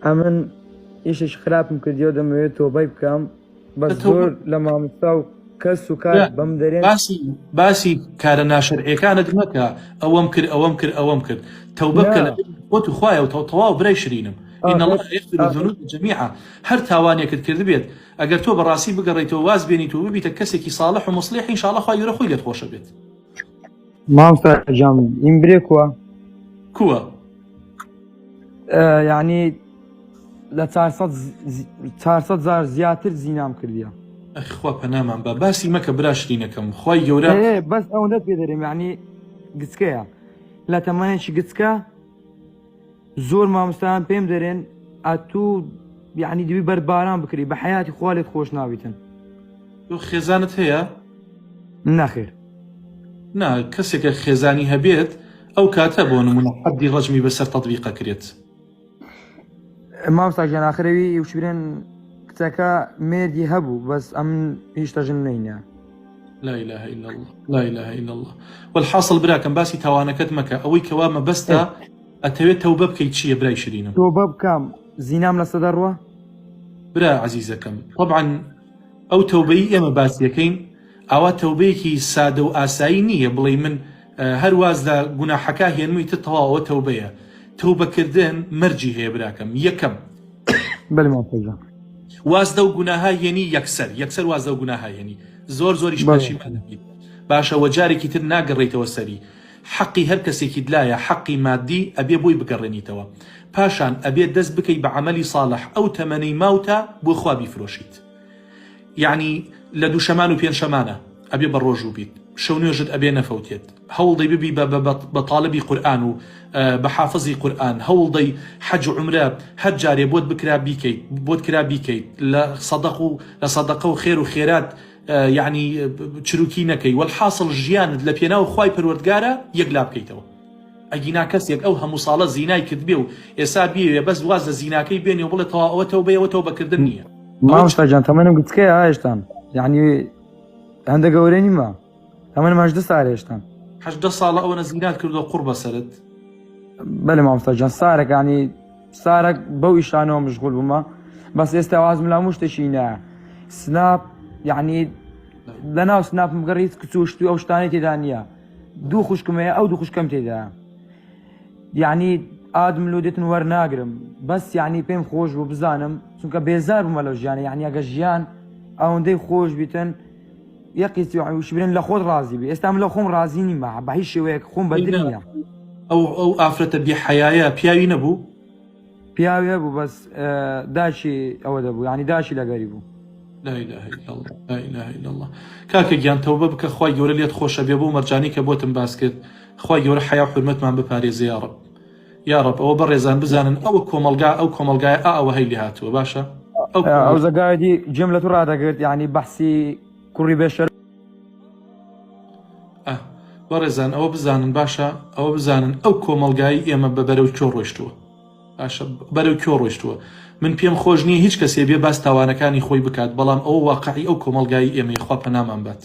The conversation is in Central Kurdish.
ئەمن ئیشش خراپم کردیەوە دەمەوێت تۆبەی بکەم بەس زۆر لە مامۆستا و کەس و کار بەم دەرێن باسی کارە ناشەرعیەکانت مەکە ئەوەم کرد تەوبە بکە لە بۆت و خوایە و تەواو برای شرینم إن الله يغفر الذنوب جميعا هەر تاوانێکت کرد بێت ئەگەر تۆ بەڕاستی بگەڕێیتەوە واز بێنیت و ببیتە کەسێکی صالح و مصلح إن شاء الله خوا گەورە خۆی لێت خۆشە بێت. مامۆستا جام ئیم برێ کووە یعنی لە 400 زار زیاتر زینام کردیە. خوا پەنامان بە باسی مەکە برا شرینەکەم خوای گەورە بەس ئەوەندەت پێ دەرێم یعنی گچکەیە لە تەمەنێکی گچکە زۆر مامۆستایان پێم دەرێن ئەتوو یعنی دوی بەرباران بکری بە حیاتی خوا لێت خۆش ناویتن. تۆ خێزانت هەیە؟ نەخێر نا کەسێکە خێزانی هەبێت ئەو کاتە بۆ نمونە حەدی ڕەجمی بەسەر تەطبیقە کرێت. مامۆستا گیان ئاخرەوی وش برێن کچەکە مێردی هەبوو بەس ئەم هیچ تەژن نینە. لا إله إلا الله لا إله إلا الله والحاصل براکەم باسی تاوانەکەت مەکە ئەوەی کەوا مەبەستە ئەتەوێت تەوبە بکەیت چییە برای شرینم؟ تۆبە بکەم زینام لەسەر دەڕوە؟ برا عزیزەکەم طبعا ئەو تەوبەی ئێمە باسیەکەین ئاوا تەوبەیەکی سادە و ئاسایی نییە بڵێ من هەر واز لە گوناحەکە هێنموویتە تەواوە تەوبەیە. تەوبەکردن مەرجی هەیە براکەم. یەکەم بەڵێ مامۆستا وازدە و گوناها هێنی یەکسەر وازدە و گوناها هێنی زۆریش پەشیمان دەبیت باشەوە جارێکی تر ناگەڕێیتەوە سەری حەقی هەر کەسێکی دلایە حەقی مادی ئەبێ بۆی بگەڕێنیتەوە پاشان ئەبێ دەست بکەی بە عەمەلی ساڵح ئەو تەمەنەی ماوتە بۆ خوا بیفرۆشیت. یعنی لە دووشەمان و پێنجشەمانە ئەبێ بە ڕۆژوو بیت شەو نوێژت ئەبێ نەفەوتێت هەوڵدەی ببی بە تاڵبی قورئان و بە حافظی قورئان هەوڵدەی حەج و عومرە هەر جارێ بۆت بکرا بیکەیت بۆت کرا بیکەیت لە سەدەقە و خێر و خێرات یعنی چروکی نەکەی والحاصل ژیانت لە پێناو خوای پەروەردگارە یەکلا بکەیتەوە. ئەگینا کەسێک ئەو هەموو ساڵە زینای کرد بێ و ئێستا بێ بەس واز لە زیناکەی بێنێ و بڵێت ئەوە تەوبەیەوە تەوبەکردن نییە. مامۆستا جان تەمەنم گچکەیە هێشتان یعنی هەندە گەورە نیمە تەمەنم 18 ساڵ هێشتان 18 ساڵە ئەوە نەزینات کردو قوڕ بەسەرت. بەڵێ مامۆستا جان سارێک ینی سارێک بەو ئیشانەوە مشغول بوومە بەس ئێستا وازم لە هەموو شتێکی نایە سناپ یعنی لەناو سناپم گەڕیت کچوشتی ئەو شتانەی تێدا نییە دوو خوشکمەیە ئەو دوو خوشکەم تێدایە یعنی ئادم لودێتن وەرناگرم بەس یعنی پێم خۆش بوو بزانم چونکە بێزار بوومە لەو ژیانە یعنی ئەگە ژیان ئەوەندەی خۆش بیتن یەقیت وش برێن لە خۆت ڕازی بێ ئێستا لە خۆم ڕازی نیمە بە هیچ شێوەیەک خۆم بەدر نییە. ئەو ئافرەتە بێحەیایە پیاوی نەبوو؟ پیاوی بوو بەس داشی ئەوە دەبوو ینی داشی لەگەری بوو. لا إله إلا الله لا إله إلا الله کاکە گیان تەوبە بکە خوای گەورە لێت خۆشە بێ بۆ مەرجانی کە بۆتم باس کرد خوای گەورە حیا و حورمەتمان بپارێزێ یا ڕەب یا ڕەب ئەوە بەڕێزان بزانن ئەو کۆمەلگای ئەوە هەی لێ هاتووە باشە ئەو زەگایدی جێم لە تو ڕدەگرت یعنی بەحسی کوڕی بێشەر بەڕێزان ئەوە بزانن باشە ئەوە بزانن ئەو کۆمەلگای ئێمە بە بەرەو کۆ ڕۆیشتووە باشە بەرەو کۆ ڕۆیشتووە من پێم خۆش نییە هیچ کەسێ بێ باس تاوانەکانی خۆی بکات بەڵام ئەو واقعی ئەو کۆمەلگای ئێمەی خوا پەنامان بات.